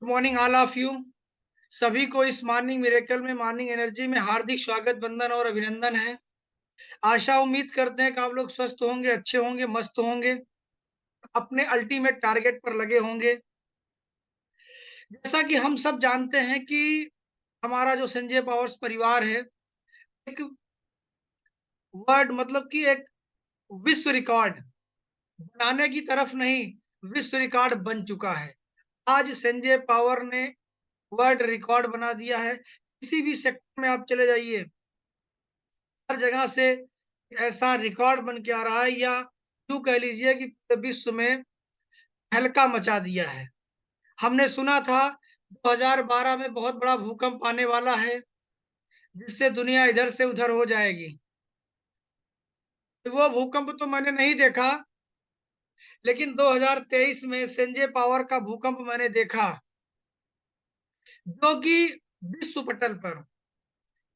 Morning all of you. सभी को इस मॉर्निंग मिरेकल में मॉर्निंग एनर्जी में हार्दिक स्वागत, वंदन और अभिनंदन है। आशा उम्मीद करते हैं कि आप लोग स्वस्थ होंगे, अच्छे होंगे, मस्त होंगे, अपने अल्टीमेट टारगेट पर लगे होंगे। जैसा कि हम सब जानते हैं कि हमारा जो संजय पावर्स परिवार है, एक वर्ड मतलब कि एक विश्व रिकॉर्ड बनाने की तरफ नहीं, विश्व रिकॉर्ड बन चुका है। आज संजय पावर ने वर्ल्ड रिकॉर्ड बना दिया है। किसी भी सेक्टर में आप चले जाइए, हर जगह से ऐसा रिकॉर्ड बन के आ रहा है, या यूं कह लीजिए कि पूरे विश्व में हल्का मचा दिया है। हमने सुना था 2012 में बहुत बड़ा भूकंप आने वाला है, जिससे दुनिया इधर से उधर हो जाएगी। तो वो भूकंप तो मैंने नहीं देखा, लेकिन 2023 में संजय पावर का भूकंप मैंने देखा, जो कि विश्व पटल पर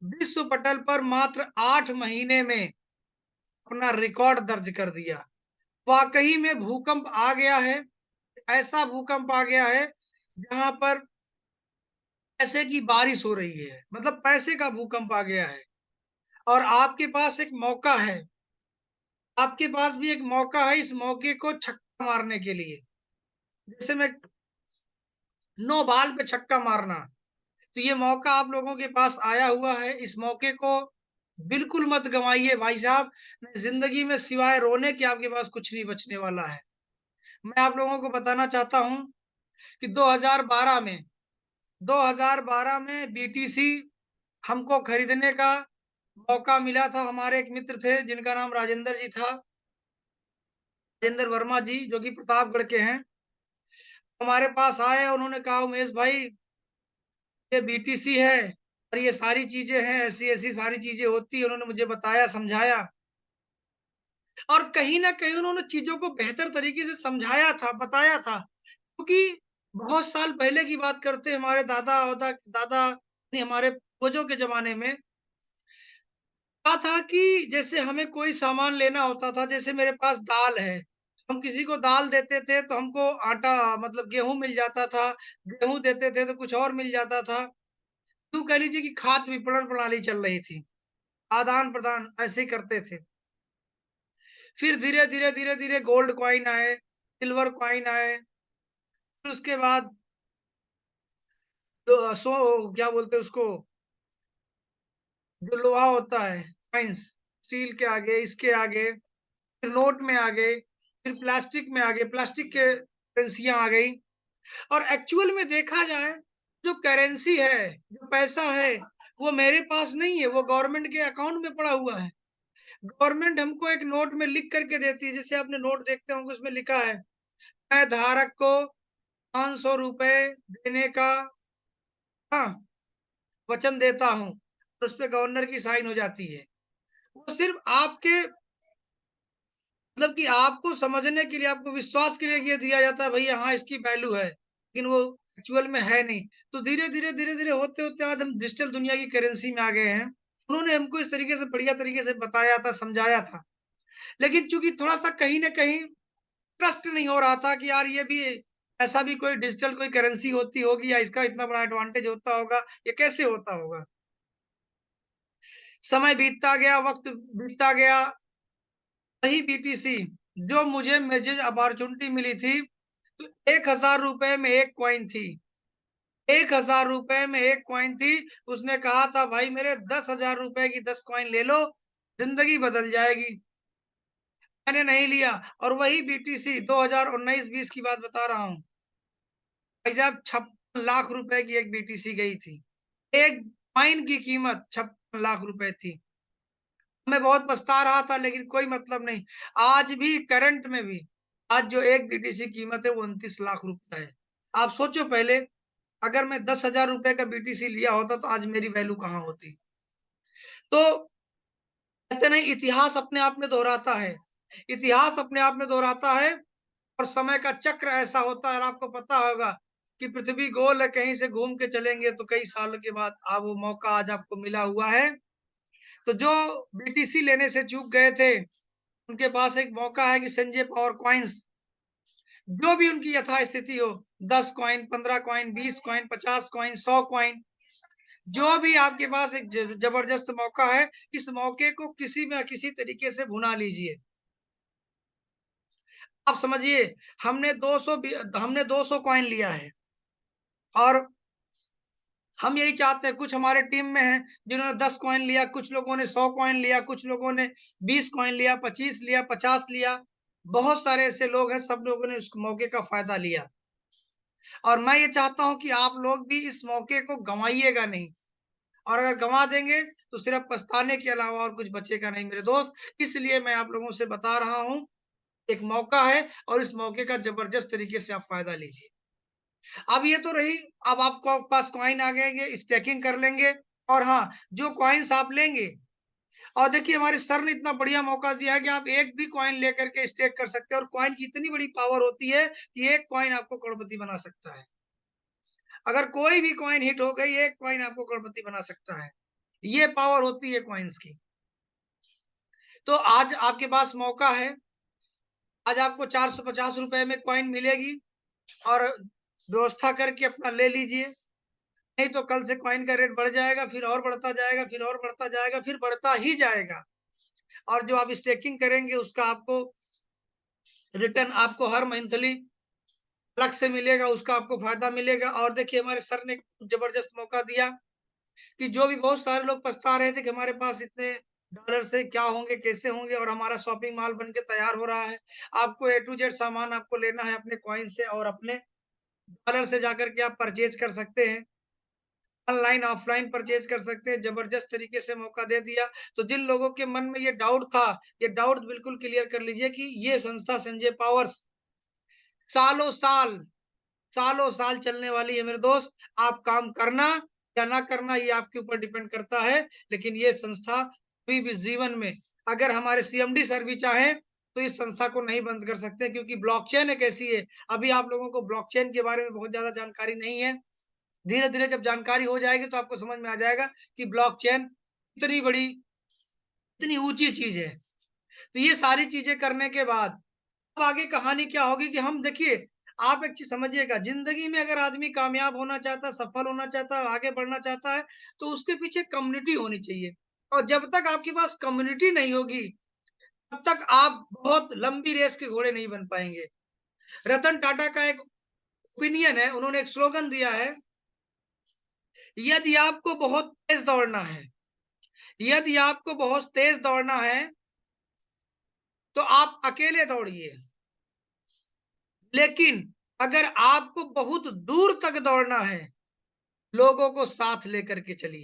विश्व पटल पर मात्र 8 महीने में अपना रिकॉर्ड दर्ज कर दिया। वाकई में भूकंप आ गया है। ऐसा भूकंप आ गया है जहां पर पैसे की बारिश हो रही है, मतलब पैसे का भूकंप आ गया है। और आपके पास एक मौका है, आपके पास भी एक मौका है इस मौके को छक्का मारने के लिए। जैसे मैं नो बॉल पे छक्का मारना, तो ये मौका आप लोगों के पास आया हुआ है। इस मौके को बिल्कुल मत गंवाइए भाई साहब। जिंदगी में सिवाय रोने के आपके पास कुछ नहीं बचने वाला है। मैं आप लोगों को बताना चाहता हूं कि 2012 में बीटीसी हमको खरीदने का मौका मिला था। हमारे एक मित्र थे जिनका नाम राजेंद्र जी था, राजेंद्र वर्मा जी, जो कि प्रतापगढ़ के हैं। हमारे पास आए, उन्होंने कहा उमेश भाई, ये बीटीसी है और ये सारी चीजें हैं, ऐसी ऐसी सारी चीजें होती है। उन्होंने मुझे बताया, समझाया, और कहीं ना कहीं उन्होंने चीजों को बेहतर तरीके से समझाया था, बताया था। क्योंकि बहुत साल पहले की बात करते हैं, हमारे दादा नहीं, हमारे पूर्वजों के जमाने में क्या था कि जैसे हमें कोई सामान लेना होता था, जैसे मेरे पास दाल है, हम किसी को दाल देते थे तो हमको आटा मतलब गेहूं मिल जाता था, गेहूं देते थे तो कुछ और मिल जाता था। यूं कह लीजिए कि खाद्य विपणन प्रणाली चल रही थी, आदान प्रदान ऐसे ही करते थे। फिर धीरे धीरे गोल्ड कॉइन आए, सिल्वर कॉइन आए। फिर उसके बाद क्या बोलते हैं उसको, जो लोहा होता है, कॉइन्स, स्टील के आगे, इसके आगे, फिर नोट में आ गए, फिर प्लास्टिक में आ गए, प्लास्टिक के करेंसियां आ गई। और एक्चुअल में देखा जाए, जो करेंसी है, जो पैसा है, वो मेरे पास नहीं है, वो गवर्नमेंट के अकाउंट में पड़ा हुआ है। गवर्नमेंट हमको एक नोट में लिख करके देती है, जैसे आपने नोट देखते होंगे, उसमें लिखा है मैं धारक को 500 रुपए देने का, हाँ, वचन देता हूँ। तो उस पे गवर्नर की साइन हो जाती है। वो सिर्फ आपके मतलब कि आपको समझने के लिए, आपको विश्वास के लिए ये दिया जाता है, भैया हाँ इसकी वैल्यू है, लेकिन वो एक्चुअल में है नहीं। तो धीरे धीरे होते होते आज हम डिजिटल दुनिया की करेंसी में आ गए हैं। उन्होंने हमको इस तरीके से बढ़िया तरीके से बताया था, समझाया था। लेकिन चूंकि थोड़ा सा कहीं ना कहीं ट्रस्ट नहीं हो रहा था कि यार ये भी, ऐसा भी कोई डिजिटल कोई करेंसी होती होगी, या इसका इतना बड़ा एडवांटेज होता होगा, ये कैसे होता होगा। समय बीतता गया, वक्त बीतता गया। वही बीटीसी जो मुझे अपॉर्चुनिटी मिली थी, तो 1,000 रुपए में एक कॉइन थी। 1,000 रुपए में एक कॉइन थी। उसने कहा था भाई मेरे 10,000 रुपए की 10 कॉइन ले लो, जिंदगी बदल जाएगी। मैंने नहीं लिया। और वही बीटीसी 2019-20 की बात बता रहा हूँ भाई साहब, 56 लाख रुपए की एक बीटीसी गई थी। एक कॉइन की कीमत 56 लाख रुपए थी। मैं बहुत पछता रहा था, लेकिन कोई मतलब नहीं। आज भी करंट में भी, आज जो एक बीटीसी कीमत है वो 29 लाख रुपए है। आप सोचो, पहले अगर मैं 10,000 रुपए का बीटीसी लिया होता तो आज मेरी वैल्यू कहाँ होती। तो कहते नहीं, इतिहास अपने आप में दोहराता है। इतिहास अपने आप में दोहराता है। और समय का चक्र ऐसा होता है। और आपको पता होगा कि पृथ्वी गोल है, कहीं से घूम के चलेंगे तो कई साल के बाद आप वो मौका आज आपको मिला हुआ है। तो जो बीटीसी लेने से चूक गए थे, उनके पास एक मौका है कि संजय पावर कॉइन्स जो भी उनकी यथास्थिति हो, 10 coin, 15 coin, 20 coin, 50 coin, 100 coin, जो भी आपके पास एक जबरदस्त मौका है, इस मौके को किसी न किसी तरीके से भुना लीजिए। आप समझिए, हमने 200 कॉइन लिया है और हम यही चाहते हैं, कुछ हमारे टीम में हैं जिन्होंने 10 कॉइन लिया, कुछ लोगों ने 100 कॉइन लिया, कुछ लोगों ने 20 कॉइन लिया, 25 लिया, 50 लिया। बहुत सारे ऐसे लोग हैं, सब लोगों ने उस मौके का फ़ायदा लिया और मैं ये चाहता हूँ कि आप लोग भी इस मौके को गँवाइएगा नहीं और अगर गँवा देंगे, तो सिर्फ़ पछताने के अलावा और कुछ बचेगा नहीं मेरे दोस्त। इसलिए मैं आप लोगों से बता रहा हूँ, एक मौका है और इस मौके का ज़बरदस्त तरीके से आप फ़ायदा लीजिए। अब ये तो रही, अब आपको पास कॉइन आ गएँगे, स्टैकिंग कर लेंगे और हाँ, जो कॉइन्स आप लेंगे और देखिए हमारे सर ने इतना बढ़िया मौका दिया है कि आप एक भी कॉइन लेकर के स्टेक कर सकते हैं और कॉइन की इतनी बड़ी पावर होती है कि एक कॉइन आपको करोड़पति बना सकता है। अगर कोई भी कॉइन हिट हो गई, एक कॉइन आपको करोड़पति बना सकता है। ये पावर होती है कॉइन्स की। तो आज आपके पास मौका है, आज आपको ₹450 में कॉइन मिलेगी और व्यवस्था करके अपना ले लीजिए। नहीं तो कल से कॉइन का रेट बढ़ जाएगा, फिर और बढ़ता जाएगा, फिर और बढ़ता जाएगा, फिर बढ़ता ही जाएगा। और जो आप स्टेकिंग करेंगे उसका आपको रिटर्न आपको हर मंथली अलग से मिलेगा, उसका आपको फ़ायदा मिलेगा और देखिए हमारे सर ने ज़बरदस्त मौका दिया कि जो भी बहुत सारे लोग पछता रहे थे कि हमारे पास इतने डॉलर से क्या होंगे, कैसे होंगे और हमारा शॉपिंग मॉल बन के तैयार हो रहा है। आपको ए टू ज़ेड सामान आपको लेना है अपने कॉइन से और अपने डॉलर से जाकर के आप परचेज़ कर सकते हैं। ऑनलाइन, ऑफलाइन परचेज़ कर सकते हैं, ज़बरदस्त तरीके से मौका दे दिया। तो जिन लोगों के मन में ये डाउट था, ये डाउट बिल्कुल क्लियर कर लीजिए कि ये संस्था संजय पावर्स सालों-साल सालों-साल चलने वाली है मेरे दोस्त। आप काम करना या ना करना ये आपके ऊपर डिपेंड करता है, लेकिन ये संस्था कभी भी जीवन में अगर हमारे सीएमडी सर भी चाहें, तो इस संस्था को नहीं बंद कर सकते क्योंकि ब्लॉकचेन एक ऐसी है, अभी आप लोगों को ब्लॉकचेन के बारे में बहुत ज़्यादा जानकारी नहीं है। धीरे-धीरे जब जानकारी हो जाएगी तो आपको समझ में आ जाएगा कि ब्लॉकचेन इतनी बड़ी, इतनी ऊँची चीज़ है। तो ये सारी चीज़ें करने के बाद अब आगे कहानी क्या होगी कि हम देखिए, आप एक चीज़ समझिएगा, ज़िंदगी में अगर आदमी कामयाब होना चाहता है, सफल होना चाहता है, आगे बढ़ना चाहता है, तो उसके पीछे कम्युनिटी होनी चाहिए और जब तक आपके पास कम्युनिटी नहीं होगी, तब तक आप बहुत लंबी रेस के घोड़े नहीं बन पाएँगे। रतन टाटा का एक ओपिनियन है, उन्होंने एक स्लोगन दिया है, यदि आपको बहुत तेज़ दौड़ना है, यदि आपको बहुत तेज़ दौड़ना है, तो आप अकेले दौड़िए। लेकिन अगर आपको बहुत दूर तक दौड़ना है, लोगों को साथ लेकर के चलिए।